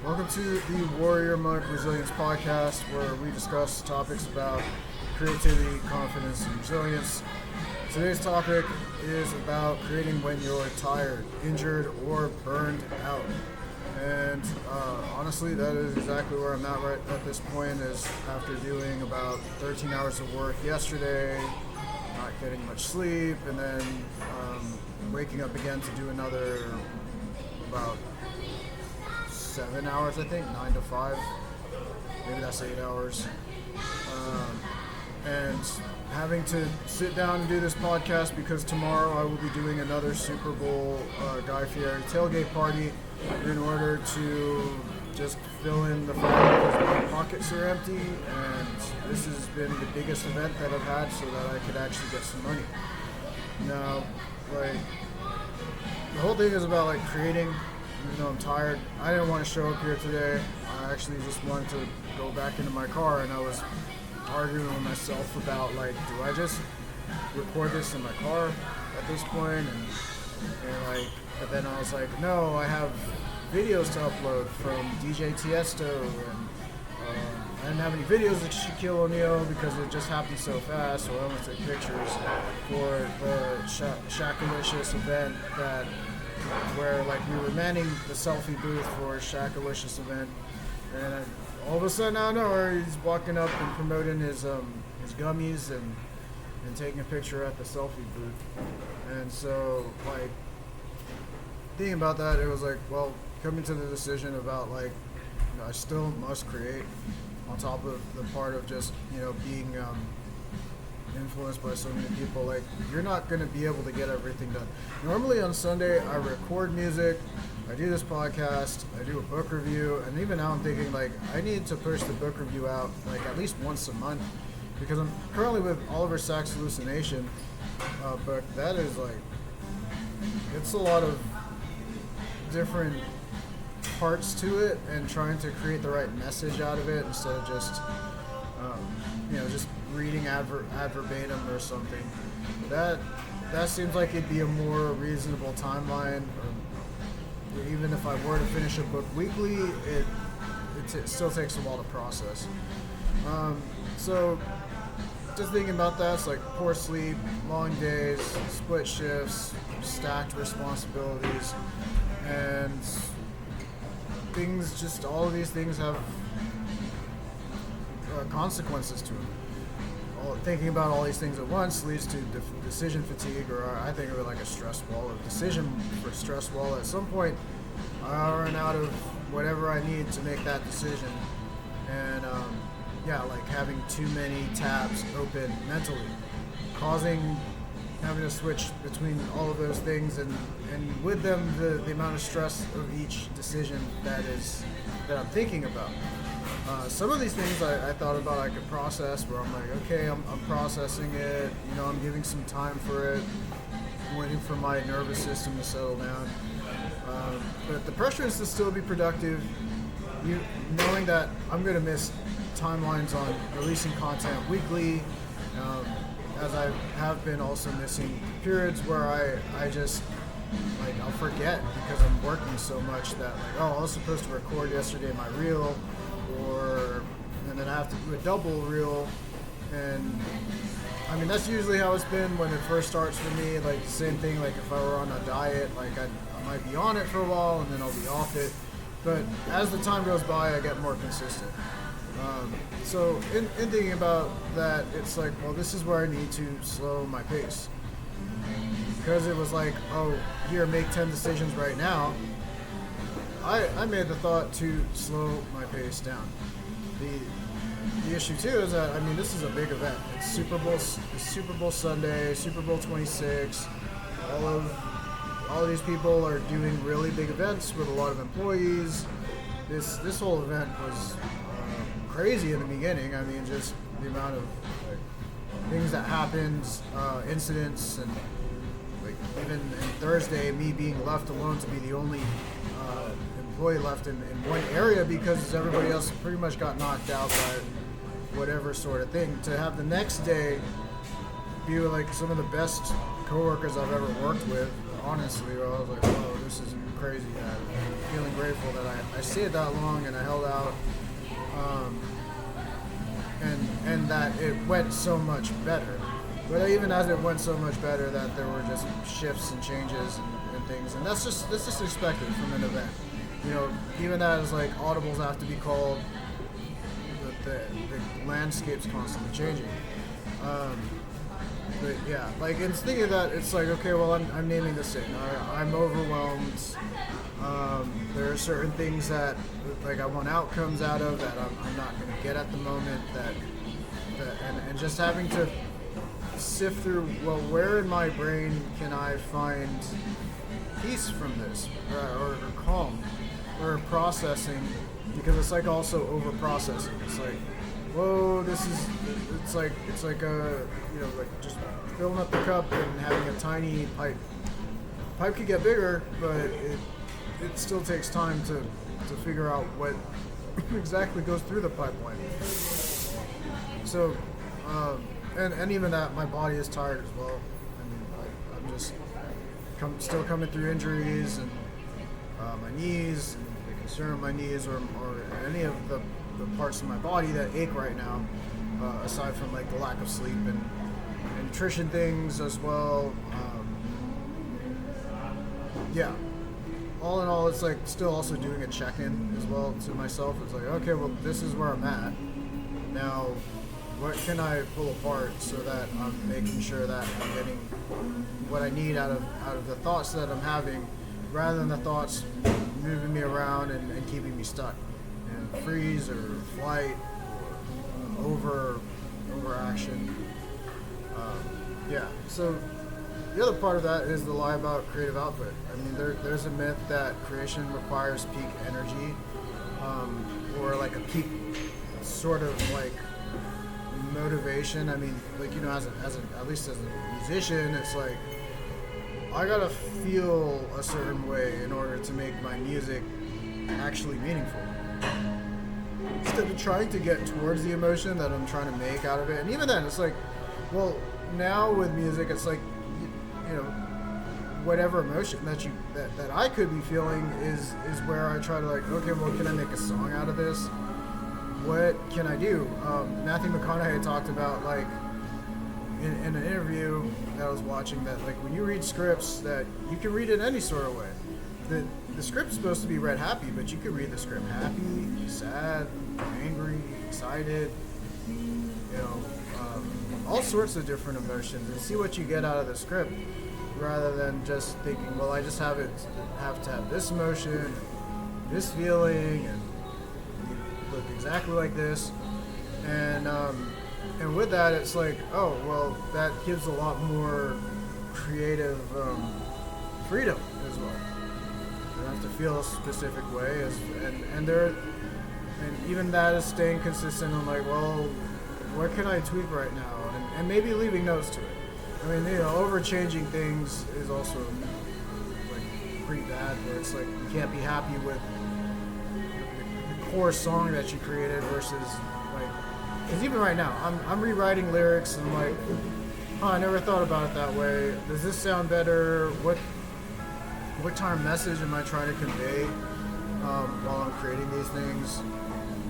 Welcome to the Warrior Monk Resilience Podcast, where we discuss topics about creativity, confidence, and resilience. Today's topic is about creating when you're tired, injured, or burned out. And honestly, that is exactly where I'm at right at this point, is after doing about 13 hours of work yesterday, not getting much sleep, and then waking up again to do another about 7 hours, I think, 9 to 5. Maybe that's 8 hours. And having to sit down and do this podcast because tomorrow I will be doing another Super Bowl Guy Fieri tailgate party in order to just fill in the fact because my pockets are empty, and this has been the biggest event that I've had so that I could actually get some money. Now, the whole thing is about creating. Even though I'm tired, I didn't want to show up here today. I actually just wanted to go back into my car, and I was arguing with myself about do I just record this in my car at this point? But then I was like, no, I have videos to upload from DJ Tiesto, and I didn't have any videos of Shaquille O'Neal because it just happened so fast, so I only took pictures for the Shaqalicious event where we were manning the selfie booth for Shaqalicious event, and all of a sudden out of nowhere he's walking up and promoting his gummies and taking a picture at the selfie booth. And so thinking about that, it was coming to the decision about I still must create on top of the part of just being influenced by so many people. You're not going to be able to get everything done. Normally on Sunday I record music, I do this podcast, I do a book review, and even now I'm thinking I need to push the book review out at least once a month, because I'm currently with Oliver Sacks' Hallucination book. That is it's a lot of different parts to it, and trying to create the right message out of it instead of just just reading ad verbatim or something. That seems like it'd be a more reasonable timeline. Or even if I were to finish a book weekly, it still takes a while to process. So just thinking about that, it's poor sleep, long days, split shifts, stacked responsibilities, and all of these things have consequences to them. Thinking about all these things at once leads to decision fatigue, or I think of it like a stress wall, a decision for stress wall. At some point, I run out of whatever I need to make that decision, and having too many tabs open mentally, having to switch between all of those things, and with them the amount of stress of each decision that I'm thinking about. Some of these things I thought about I could process, where I'm okay, I'm processing it, I'm giving some time for it, waiting for my nervous system to settle down. But the pressure is to still be productive, knowing that I'm going to miss timelines on releasing content weekly, as I have been also missing periods where I just I'll forget because I'm working so much that I was supposed to record yesterday my reel, and then I have to do a double reel, and that's usually how it's been when it first starts for me. The same thing, if I were on a diet, I might be on it for a while and then I'll be off it, but as the time goes by I get more consistent. So in thinking about that, it's this is where I need to slow my pace, because it was here, make 10 decisions right now. I made the thought to slow my pace down. The issue too is that this is a big event. It's Super Bowl Sunday, Super Bowl 26. All of these people are doing really big events with a lot of employees. This whole event was crazy in the beginning. Just the amount of things that happened, incidents, and even Thursday, me being left alone to be the only employee left in one area because everybody else pretty much got knocked out by whatever sort of thing. To have the next day be with some of the best coworkers I've ever worked with, honestly, I was oh, this is crazy. feeling grateful that I stayed that long and I held out, um, and that it went so much better. But even as it went so much better, that there were just shifts and changes and things, and that's just expected from an event. You know, even as like audibles have to be called, the landscape's constantly changing. Um, but yeah, like it's thinking that it's like, okay, well, I'm naming this in. I'm overwhelmed. There are certain things that like I want outcomes out of that I'm not going to get at the moment. And just having to sift through, well, where in my brain can I find peace from this, or calm, or processing, because it's like also over processing. It's like, whoa, it's like a, you know, like just filling up the cup and having a tiny pipe. Pipe could get bigger, but it still takes time to figure out what exactly goes through the pipeline. So, and even that, my body is tired as well. I mean, I'm just still coming through injuries, and my knees, and the concern of my knees, or any of the parts of my body that ache right now, aside from like the lack of sleep and nutrition things as well. Yeah. All in all, it's like still also doing a check-in as well to myself. It's like, okay, well, this is where I'm at. Now, what can I pull apart so that I'm making sure that I'm getting what I need out of the thoughts that I'm having, rather than the thoughts moving me around and keeping me stuck in freeze or flight or overaction. Yeah. So the other part of that is the lie about creative output. I mean, there's a myth that creation requires peak energy, or like a peak sort of like motivation. I mean, like, you know, as at least as a musician, it's like I gotta feel a certain way in order to make my music actually meaningful. Instead of trying to get towards the emotion that I'm trying to make out of it, and even then, it's like, well, now with music, it's like, you know, whatever emotion that I could be feeling is where I try to, like, okay, well, can I make a song out of this? What can I do? Matthew McConaughey talked about, like, in an interview that I was watching, that like when you read scripts, that you can read it any sort of way. The script's supposed to be read happy, but you can read the script happy, sad, angry, excited, you know, all sorts of different emotions, and see what you get out of the script, rather than just thinking, well, I just have to have this emotion, this feeling, and look exactly like this, and with that, it's like, oh, well, that gives a lot more creative freedom as well. You don't have to feel a specific way, and even that is staying consistent on, like, well, what can I tweak right now, and maybe leaving notes to it. I mean, you know, overchanging things is also like pretty bad, where it's like you can't be happy with the core song that you created versus, like, because even right now, I'm rewriting lyrics, and I'm like, oh, I never thought about it that way. Does this sound better? What kind of message am I trying to convey while I'm creating these things?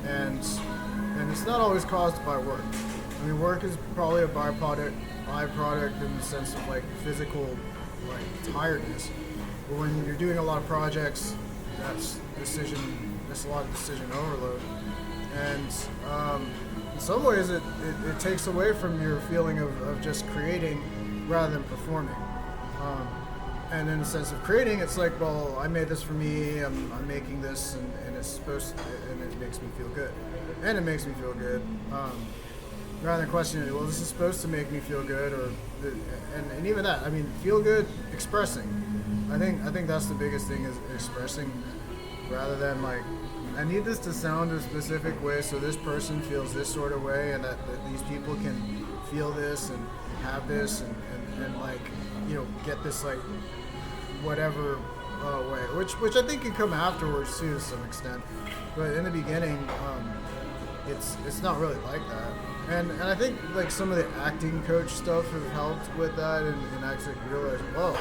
And it's not always caused by work. I mean, work is probably a byproduct in the sense of like physical, like, tiredness. But when you're doing a lot of projects, that's a lot of decision overload. And in some ways, it takes away from your feeling of just creating rather than performing. And in the sense of creating, it's like, well, I made this for me, I'm making this, and it's supposed to, and it makes me feel good. And it makes me feel good. Rather than questioning, well, this is supposed to make me feel good, and even that, I mean, feel good, expressing. I think that's the biggest thing, is expressing, rather than like, I need this to sound a specific way so this person feels this sort of way, and that these people can feel this and have this and like, you know, get this, like, whatever way, which I think can come afterwards too, to some extent. But in the beginning, it's not really like that. And I think, like, some of the acting coach stuff have helped with that, and actually realize, well,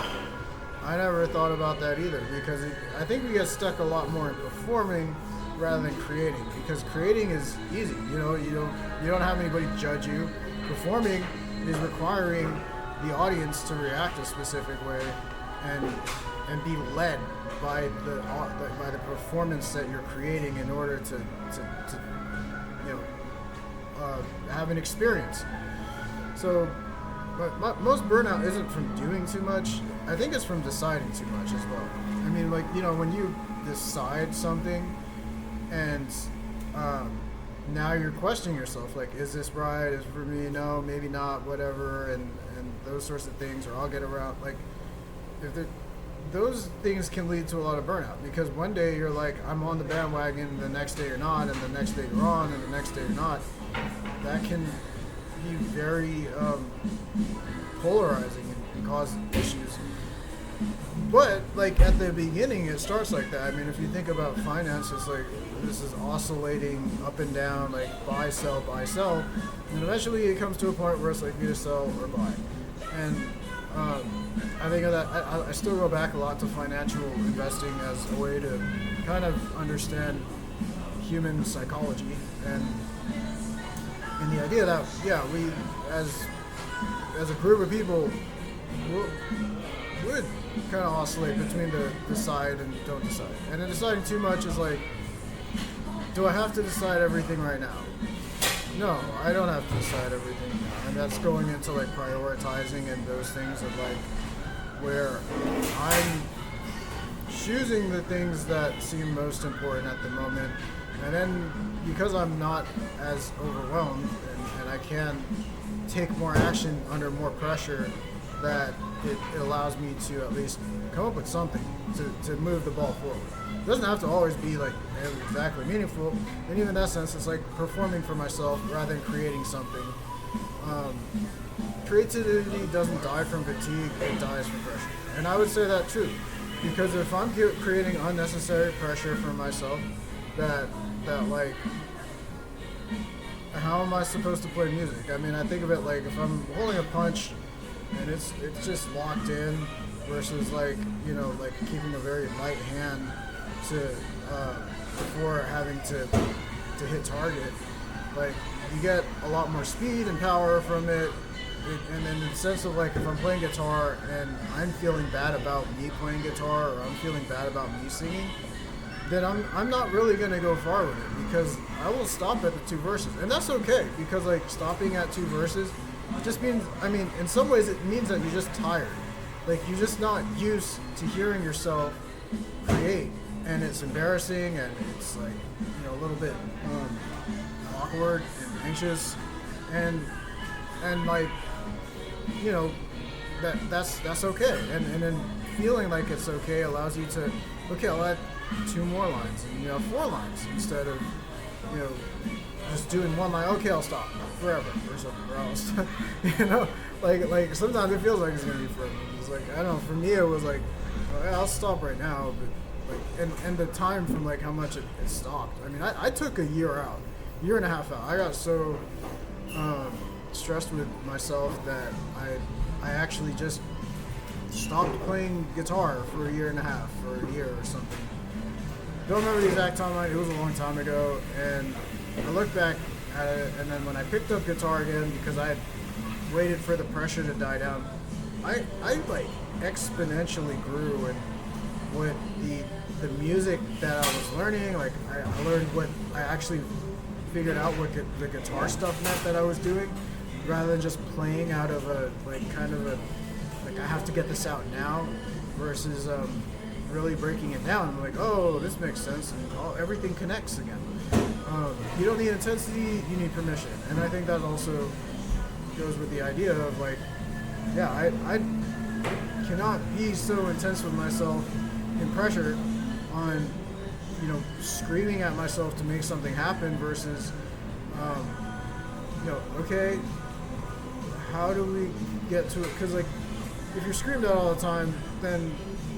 I never thought about that either because I think we get stuck a lot more in performing rather than creating because creating is easy. You don't have anybody judge you. Performing is requiring the audience to react a specific way and be led by the performance that you're creating in order to have an experience. So, but most burnout isn't from doing too much. I think it's from deciding too much as well. I mean, when you decide something and now you're questioning yourself, like, is this right? Is it for me? No, maybe not, whatever, and those sorts of things, or I'll get around. Like, those things can lead to a lot of burnout because one day you're like, I'm on the bandwagon, the next day you're not, and the next day you're on, and the next day you're not. That can be very polarizing and cause issues. But like at the beginning, it starts like that. I mean, if you think about finance, it's like this is oscillating up and down, like buy, sell, and eventually it comes to a point where it's like either sell or buy. And I think of that. I still go back a lot to financial investing as a way to kind of understand human psychology and the idea that we as a group of people would kind of oscillate between the decide and don't decide. And then deciding too much is like, do I have to decide everything right now? No, I don't have to decide everything now. And that's going into like prioritizing and those things of like where I'm choosing the things that seem most important at the moment. And then because I'm not as overwhelmed and I can take more action under more pressure, that it allows me to at least come up with something to move the ball forward. It doesn't have to always be like exactly meaningful. And even in that sense, it's like performing for myself rather than creating something. Creativity doesn't die from fatigue, it dies from pressure. And I would say that too. Because if I'm creating unnecessary pressure for myself, that like, how am I supposed to play music? I mean, I think of it like if I'm holding a punch and it's just locked in versus like, like keeping a very light hand to before having to hit target. Like you get a lot more speed and power from it. And then in the sense of like if I'm playing guitar and I'm feeling bad about me playing guitar or I'm feeling bad about me singing, then I'm not really going to go far with it because I will stop at the two verses. And that's okay because like stopping at two verses just means, I mean, in some ways it means that you're just tired. Like you're just not used to hearing yourself create, and it's embarrassing and it's like, a little bit awkward and anxious and like, that's okay. And then feeling like it's okay allows you to, okay, I'll add 2 more lines and you have 4 lines instead of, just doing one line. Okay, I'll stop forever or something, or else, like sometimes it feels like it's gonna be forever. It's like, I don't know. For me, it was like, I'll stop right now, but like, and the time from like how much it stopped. I mean, I took a year and a half out. I got so stressed with myself that I actually just stopped playing guitar for a year and a half or a year or something. Don't remember the exact time. It was a long time ago, and I look back at it, and then when I picked up guitar again, because I had waited for the pressure to die down, I like exponentially grew in what the music that I was learning. Like I learned what I actually figured out what the guitar stuff meant that I was doing, rather than just playing out of a like kind of a like I have to get this out now, versus really breaking it down. I'm like, oh, this makes sense, and everything connects again. You don't need intensity, you need permission. And I think that also goes with the idea of like, yeah, I cannot be so intense with myself in pressure on, screaming at myself to make something happen versus, okay, how do we get to it? Because like, if you're screamed at all the time, then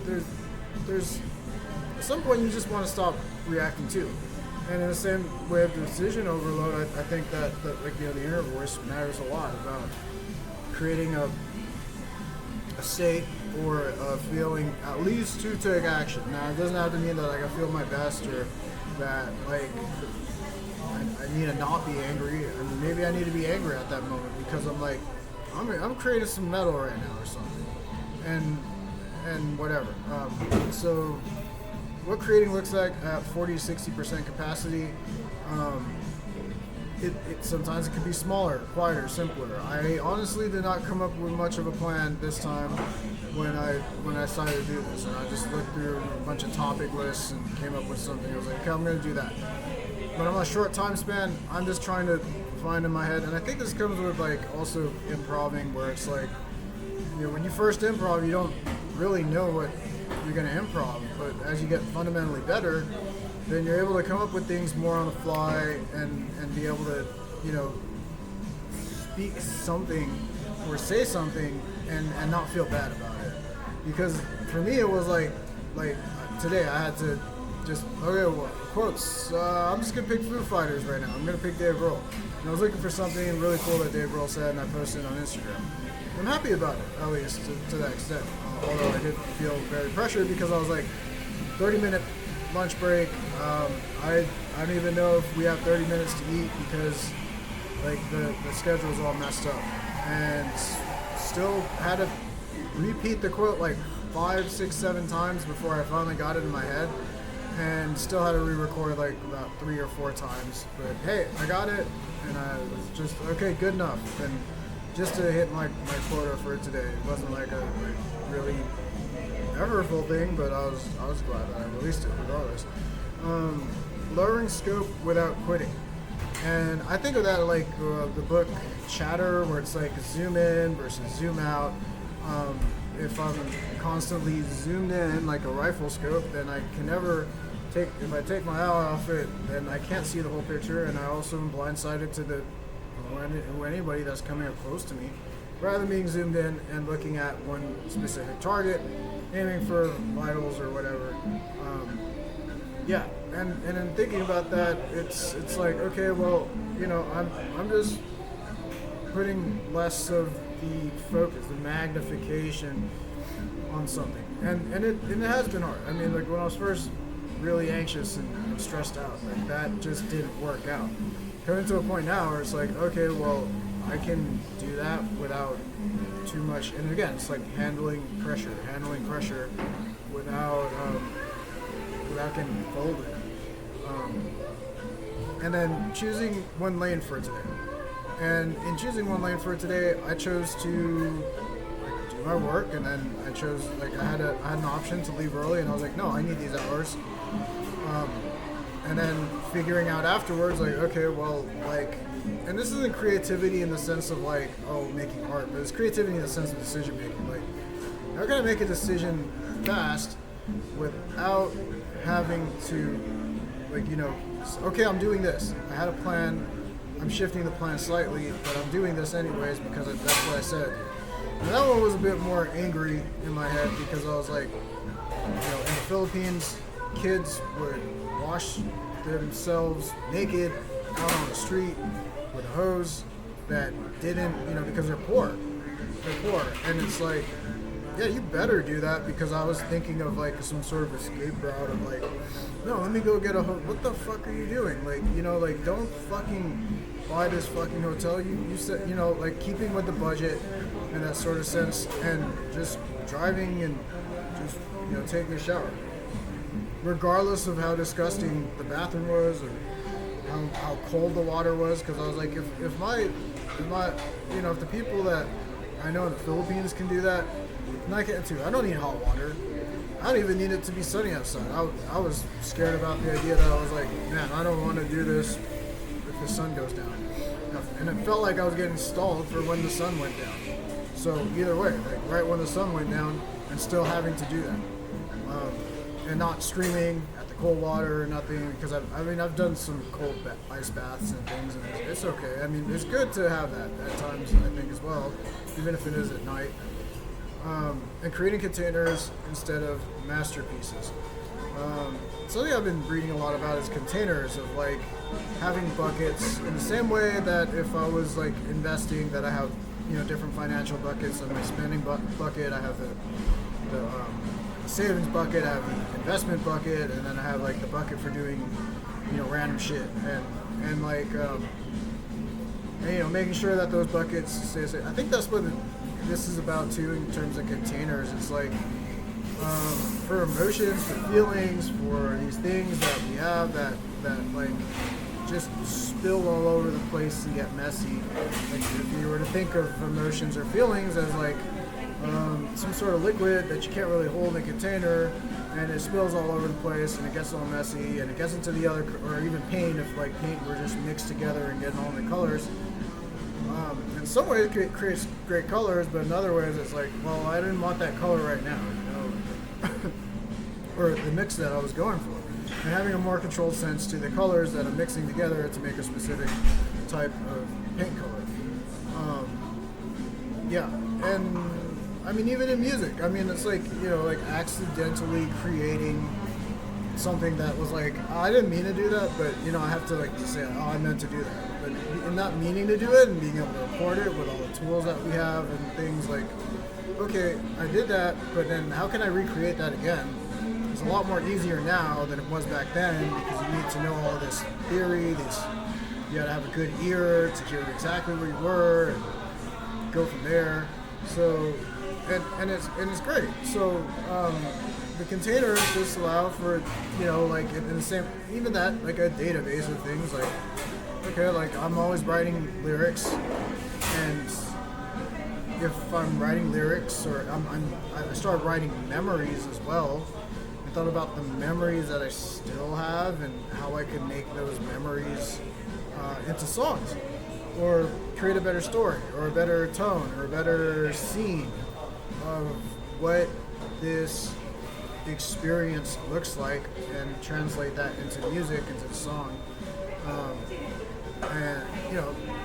there's at some point you just want to stop reacting too. And in the same way of decision overload, I think that like the inner voice matters a lot about creating a state or a feeling at least to take action. Now it doesn't have to mean that like I feel my best or that like I need to not be angry. I mean, maybe I need to be angry at that moment because I'm like I'm creating some metal right now or something, and whatever. So what creating looks like at 40 to 60% capacity. It sometimes it can be smaller, quieter, simpler. I honestly did not come up with much of a plan this time when I decided to do this, and I just looked through a bunch of topic lists and came up with something. I was like, okay, I'm going to do that. But on a short time span, I'm just trying to find in my head, and I think this comes with like also improving, where it's like, you know, when you first improv, you don't really know what you're going to improv, but as you get fundamentally better, then you're able to come up with things more on the fly and be able to, you know, speak something or say something and not feel bad about it. Because for me, it was like today I had to just, okay, well, quotes, I'm just going to pick Foo Fighters right now. I'm going to pick Dave Grohl. And I was looking for something really cool that Dave Grohl said, and I posted it on Instagram. I'm happy about it, at least to that extent. Although I did feel very pressured because I was like, 30-minute lunch break. I don't even know if we have 30 minutes to eat because like the schedule's all messed up, and still had to repeat the quote like 5, 6, 7 times before I finally got it in my head, and still had to re-record like about 3 or 4 times. But hey, I got it, and I was just okay, good enough. And just to hit my quota for today, it wasn't like a really everful thing, but I was glad that I released it regardless. Lowering scope without quitting, and I think of that like the book Chatter, where it's like zoom in versus zoom out. If I'm constantly zoomed in like a rifle scope, then I can never if I take my eye off it, then I can't see the whole picture, and I also am blindsided to anybody that's coming up close to me, rather than being zoomed in and looking at one specific target, aiming for vitals or whatever. Yeah, and in thinking about that, it's like, okay, well, you know, I'm just putting less of the focus, the magnification on something, and it has been hard. I mean, like when I was first really anxious and stressed out, like that just didn't work out. Coming to a point now where it's like, okay, well, I can do that without too much. And again, it's like handling pressure without getting folded. And then choosing one lane for today. And in choosing one lane for today, I chose to like, do my work, and then I chose like I had an option to leave early, and I was like, no, I need these hours. And then figuring out afterwards, like, okay, well, like, and this isn't creativity in the sense of like, oh, making art, but it's creativity in the sense of decision making. Like, how can I make a decision fast without having to, like, you know, okay, I'm doing this. I had a plan. I'm shifting the plan slightly, but I'm doing this anyways because that's what I said. And that one was a bit more angry in my head because I was like, you know, in the Philippines, kids would wash themselves naked out on the street with a hose that didn't, you know, because they're poor. They're poor. And it's like, yeah, you better do that, because I was thinking of like some sort of escape route of like, no, let me go get a hose. What the fuck are you doing? Like, you know, like don't fucking buy this fucking hotel. You said, you know, like keeping with the budget in that sort of sense, and just driving and just, you know, taking a shower. Regardless of how disgusting the bathroom was or how cold the water was, because I was like, if my, you know, if the people that I know in the Philippines can do that, and I can too. I don't need hot water. I don't even need it to be sunny outside. I was scared about the idea that I was like, man, I don't want to do this if the sun goes down. And it felt like I was getting stalled for when the sun went down. So either way, like right when the sun went down, and still having to do that. And not streaming at the cold water or nothing, because I've done some cold ice baths and things, and it's okay. I mean, it's good to have that at times, I think, as well, even if it is at night. And creating containers instead of masterpieces. Something I've been reading a lot about is containers, of like having buckets in the same way that if I was like investing, that I have, different financial buckets. On my spending bucket, I have the savings bucket, I have the investment bucket, and then I have like the bucket for doing random shit and like and, making sure that those buckets stay safe. I think that's what this is about too in terms of containers. It's like for emotions, for feelings, for these things that we have that like just spill all over the place and get messy. Like if you were to think of emotions or feelings as like some sort of liquid that you can't really hold in a container, and it spills all over the place and it gets all messy and it gets into the other, or even paint, if like paint were just mixed together and getting all the colors. In some ways it creates great colors, but in other ways it's like, well, I didn't want that color right now, or the mix that I was going for. And having a more controlled sense to the colors that I'm mixing together to make a specific type of paint color. Yeah, and I mean, even in music, I mean, it's like, like accidentally creating something that was like, I didn't mean to do that, but, I have to like say, oh, I meant to do that. But in not meaning to do it and being able to record it with all the tools that we have and things like, okay, I did that, but then how can I recreate that again? It's a lot more easier now than it was back then, because you need to know all this theory, you gotta have a good ear to hear exactly where you were and go from there. So, and it's great. So, the containers just allow for, like in the same, even that, like a database of things like, okay, like I'm always writing lyrics, and if I'm writing lyrics, or I start writing memories as well. I thought about the memories that I still have and how I could make those memories into songs, or create a better story, or a better tone, or a better scene of what this experience looks like, and translate that into music, into the song. And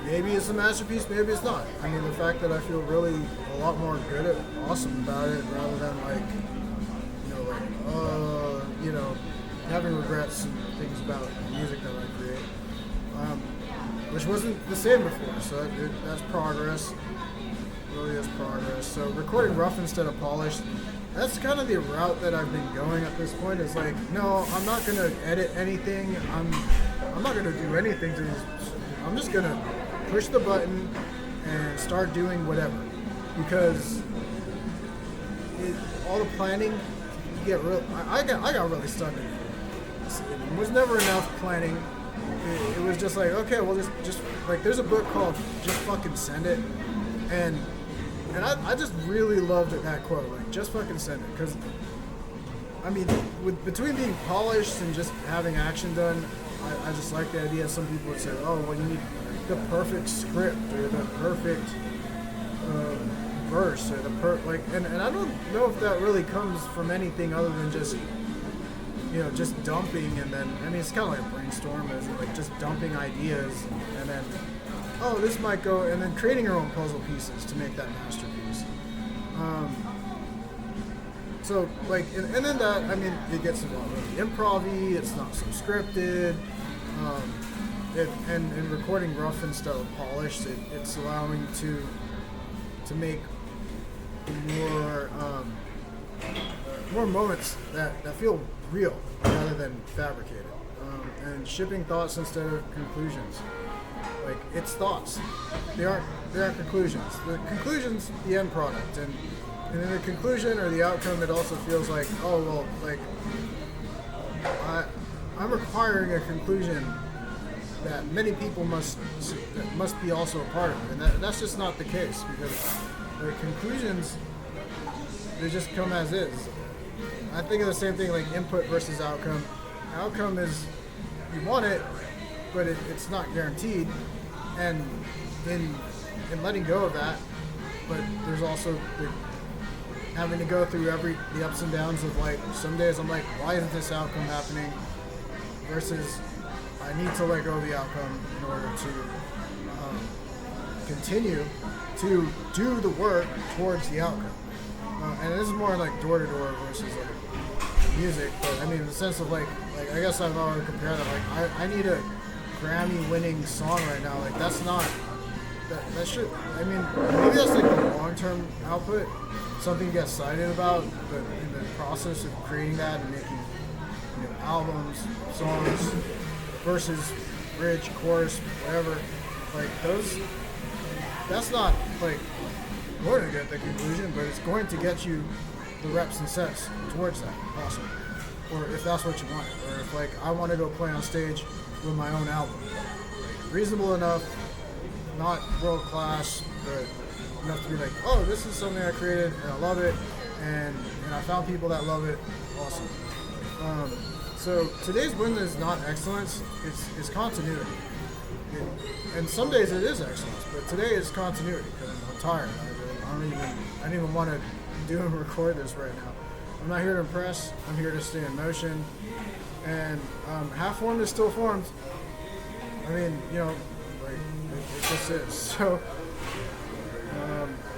maybe it's a masterpiece, maybe it's not. I mean, the fact that I feel really a lot more good at awesome about it, rather than like having regrets and things about the music that I create, which wasn't the same before. So that's progress. Really is progress. So recording rough instead of polished, that's kind of the route that I've been going at this point. Is like, no, I'm not gonna edit anything. I'm not gonna do anything to this. I'm just gonna push the button and start doing whatever, because all the planning. I got really stuck in it. It was never enough planning. It was just like, okay, well, just like, there's a book called Just Fucking Send It, and I just really loved that quote, like, just fucking send it, because I mean, between being polished and just having action done, I just like the idea. Some people would say, oh, well, you need the perfect script, or the perfect verse, or and I don't know if that really comes from anything other than just just dumping, and then I mean, it's kind of like a brainstorm, is like just dumping ideas, and then this might go, and then creating your own puzzle pieces to make that masterpiece. So like, and then that, I mean, it gets a lot really improv-y, it's not so scripted, and recording rough instead of polished, it's allowing to make more moments that feel real rather than fabricated, and shipping thoughts instead of conclusions. Like, it's thoughts, they aren't conclusions. The conclusion's the end product, and in the conclusion or the outcome, it also feels like, oh well, like I'm requiring a conclusion that many people must be also a part of, and that's just not the case, because the conclusions, they just come as is. I think of the same thing, like input versus outcome. Outcome is, you want it, but it's not guaranteed, and in letting go of that, but there's also having to go through the ups and downs of, like, some days I'm like, why isn't this outcome happening, versus I need to let go of the outcome in order to continue to do the work towards the outcome. And this is more like door to door versus like music, but I mean, in the sense of like I guess I've already compared it. Like, I need a Grammy winning song right now. Like, that's not that should, I mean, maybe that's like the long-term output, something to get excited about, but in the process of creating that and making, albums, songs, versus bridge, chorus, whatever, like those, that's not like going to get the conclusion, but it's going to get you the reps and sets towards that, possibly. Or if that's what you want, or if like I want to go play on stage with my own album, like, reasonable enough, not world class, but enough to be like, oh, this is something I created and I love it, and I found people that love it, awesome. So today's win is not excellence, it's continuity. And some days it is excellence, but today is continuity because I'm tired. I don't even want to do and record this right now. I'm not here to impress. I'm here to stay in motion. And half formed is still formed. I mean, like it just is. So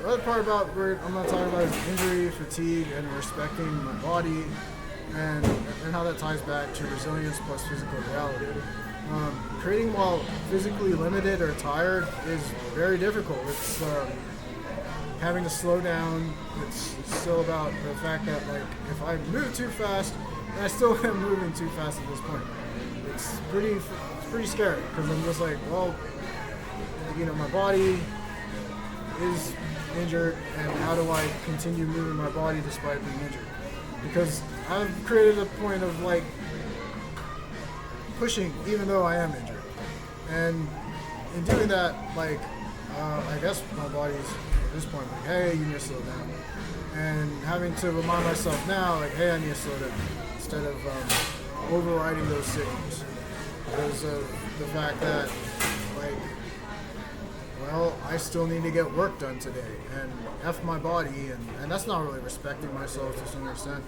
the other part about what I'm going to talk about is injury, fatigue, and respecting my body, and how that ties back to resilience plus physical reality. Creating while physically limited or tired is very difficult. It's having to slow down. It's still about the fact that, like, if I move too fast, and I still am moving too fast at this point, it's pretty scary because I'm just like, well, my body is injured, and how do I continue moving my body despite being injured? Because I've created a point of like pushing even though I am injured, and in doing that, like I guess my body's at this point like, hey, you need to slow down, and having to remind myself now, like, hey, I need to slow down, instead of overriding those signals because of the fact that, like, well, I still need to get work done today, and F my body, and that's not really respecting myself to some extent.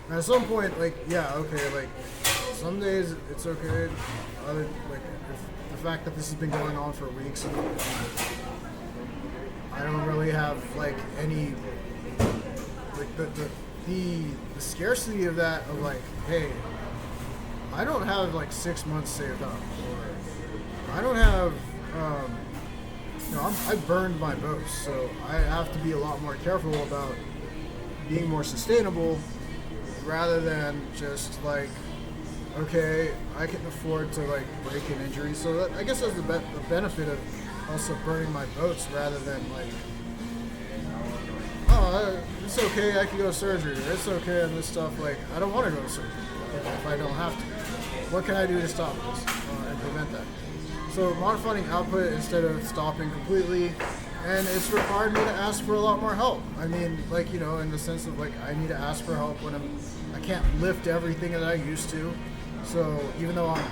And at some point, like, yeah, okay, like, some days it's okay, other, like, if the fact that this has been going on for weeks, I don't really have, like, any, like, the scarcity of that, of, like, hey, I don't have, like, 6 months saved up, or I don't have, I burned my boats, so I have to be a lot more careful about being more sustainable rather than just like, okay, I can afford to like break an injury. So that, I guess that's the benefit of also burning my boats rather than like, oh, it's okay, I can go to surgery, or it's okay and this stuff. Like, I don't want to go to surgery if I don't have to. What can I do to stop this and prevent that? So modifying output instead of stopping completely, and it's required me to ask for a lot more help. I mean, like, in the sense of like, I need to ask for help when I can't lift everything that I used to. So even though I'm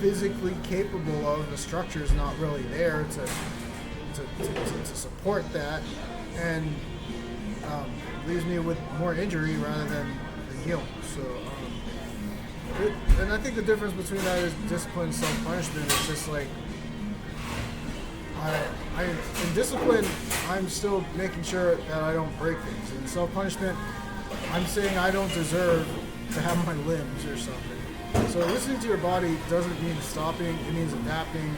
physically capable of, the structure is not really there to support that, and leaves me with more injury rather than the healing. So. And I think the difference between that is discipline and self-punishment. It's just like, in discipline, I'm still making sure that I don't break things. In self-punishment, I'm saying I don't deserve to have my limbs or something. So listening to your body doesn't mean stopping, it means adapting.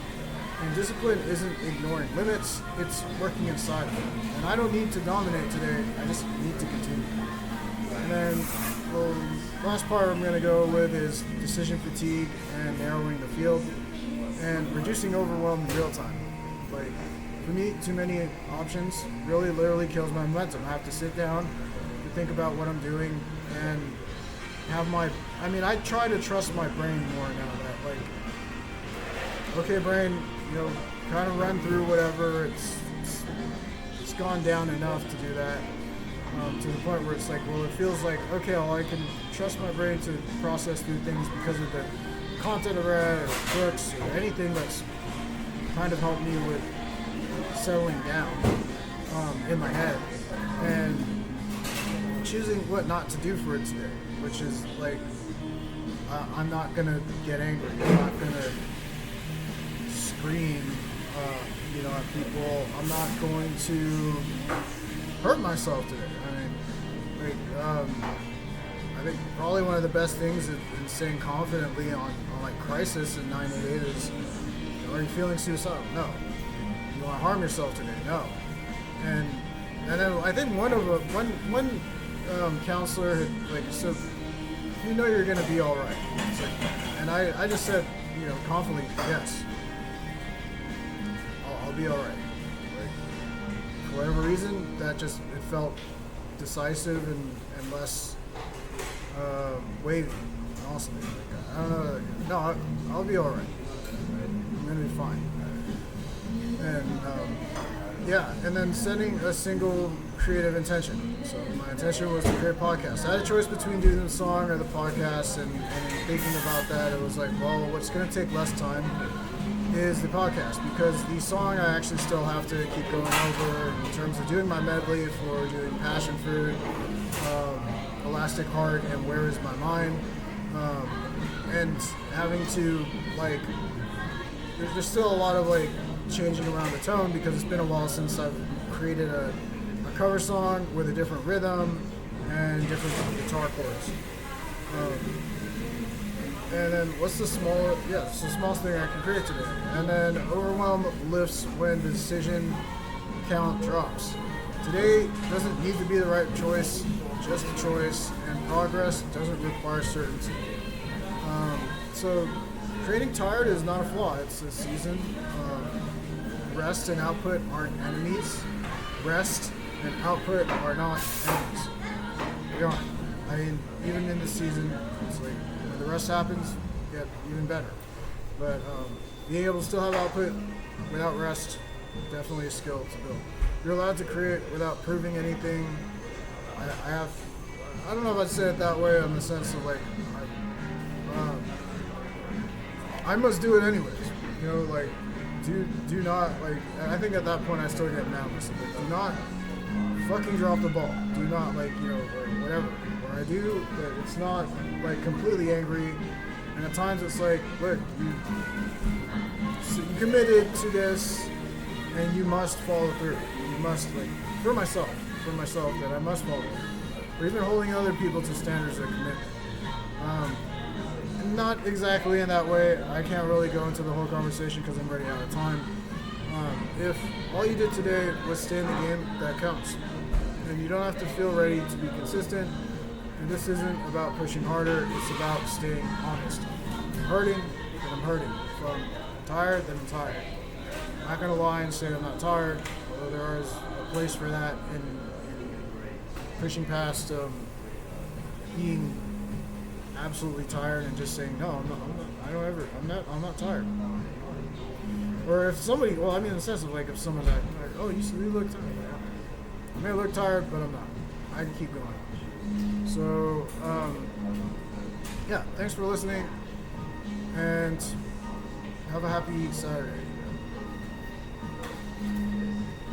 And discipline isn't ignoring limits, it's working inside of them. And I don't need to dominate today, I just need to continue. And then, the last part I'm going to go with is decision fatigue and narrowing the field and reducing overwhelm in real time. Like, for me, too many options really literally kills my momentum. I have to sit down to think about what I'm doing and have I try to trust my brain more now that, like, okay, brain, kind of run through whatever, it's gone down enough to do that. To the point where it's like, well, it feels like, okay, well, I can trust my brain to process through things because of the content I read or books or anything that's kind of helped me with settling down in my head and choosing what not to do for it today, which is like, I'm not going to get angry. I'm not going to scream at people. I'm not going to hurt myself today. I think probably one of the best things in saying confidently on like crisis in 988 is, are you feeling suicidal? No. you want to harm yourself today? No. And then I think one counselor had like said, you know you're gonna be all right. It's like, and I just said, you know, confidently, yes, I'll be all right. Like, for whatever reason, that just it felt decisive and less wavy. Honestly, like, I don't know. No, I'll be all right. I'm gonna be fine. And yeah, and then setting a single creative intention. So my intention was to create a podcast. I had a choice between doing the song or the podcast, and thinking about that, it was like, well, what's going to take less time is the podcast, because the song I actually still have to keep going over in terms of doing my medley for doing Passion Fruit, Elastic Heart, and Where Is My Mind, and having to, like, there's still a lot of, like, changing around the tone, because it's been a while since I've created a cover song with a different rhythm and different guitar chords. And then what's the smallest? Yeah, it's the smallest thing I can create today. And then overwhelm lifts when the decision count drops. Today doesn't need to be the right choice, just a choice, and progress doesn't require certainty. So creating tired is not a flaw, it's a season. Rest and output aren't enemies. Rest and output are not enemies. They aren't. I mean, even in the season, it's like when the rest happens, get even better. But being able to still have output without rest, definitely a skill to build. You're allowed to create without proving anything. I don't know if I'd say it that way in the sense of like, I must do it anyways. You know, like, do not, like, I think at that point I still get mad myself. Like, do not fucking drop the ball. Do not, like, you know, or whatever. When I do, it's not, like, completely angry. And at times it's like, look, you committed to this, and you must follow through. You must, like, for myself, that I must follow through. Or even holding other people to standards of commitment. Not exactly in that way. I can't really go into the whole conversation because I'm running out of time. If all you did today was stay in the game, that counts. And you don't have to feel ready to be consistent. And this isn't about pushing harder, it's about staying honest. I'm hurting, then I'm hurting. If I'm tired, then I'm tired. I'm not going to lie and say I'm not tired, although there is a place for that in pushing past being absolutely tired and just saying, no, I'm not tired. Or if somebody, well, I mean in the sense of like if someone like, oh, you look tired. I may look tired, but I'm not. I can keep going. So, yeah, thanks for listening, and have a happy Saturday.